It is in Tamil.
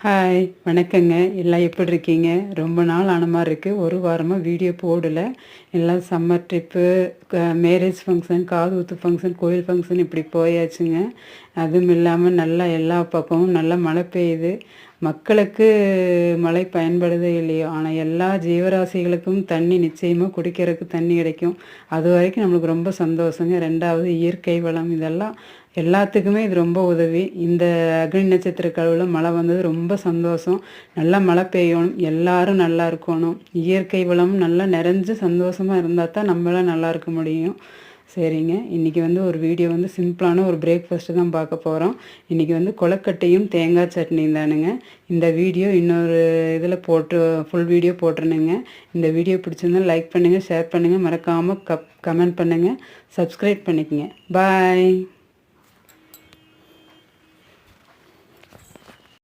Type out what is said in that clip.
ஹாய் வணக்கங்க. எல்லாம் எப்படி இருக்கீங்க? ரொம்ப நாள் ஆன மாரி இருக்கு. ஒரு வாரமா வீடியோ போடல. எல்லாம் சம்மர் ட்ரிப்பு, மேரேஜ் ஃபங்க்ஷன், காது குத்து ஃபங்க்ஷன், கோயில் ஃபங்க்ஷன் இப்படி போயாச்சுங்க. அதுவும் இல்லாம நல்லா எல்லா பக்கமும் நல்லா மழை பெய்யுது. மக்களுக்கு மழை பயன்படுதோ இல்லையோ, ஆனா எல்லா ஜீவராசிகளுக்கும் தண்ணி நிச்சயமா குடிக்கிறதுக்கு தண்ணி கிடைக்கும். அதுவரைக்கும் நம்மளுக்கு ரொம்ப சந்தோஷங்க. 2வது இயற்கை வளம் இதெல்லாம் எல்லாத்துக்குமே இது ரொம்ப உதவி. இந்த அக்னி நட்சத்திர கழுவுல மழை வந்தது ரொம்ப சந்தோஷம். நல்லா மழை பெய்யணும். எல்லாரும் நல்லா இருக்கணும். இயற்கை வளம் நல்லா நிறைஞ்சு சந்தோஷமா இருந்தா தான் நம்மளாம் நல்லா இருக்க முடியும். சரிங்க. இன்றைக்கி ஒரு வீடியோ சிம்பிளான ஒரு பிரேக்ஃபாஸ்ட்டு தான் பார்க்க போகிறோம். இன்றைக்கி கொழுக்கட்டையும் தேங்காய் சட்னியும் தானுங்க. இந்த வீடியோ இன்னொரு இதில் ஃபுல் வீடியோ போட்டுருணுங்க. இந்த வீடியோ பிடிச்சிருந்தா லைக் பண்ணுங்கள், ஷேர் பண்ணுங்கள், மறக்காமல் கமெண்ட் பண்ணுங்கள், சப்ஸ்கிரைப் பண்ணிக்கங்க. பாய்.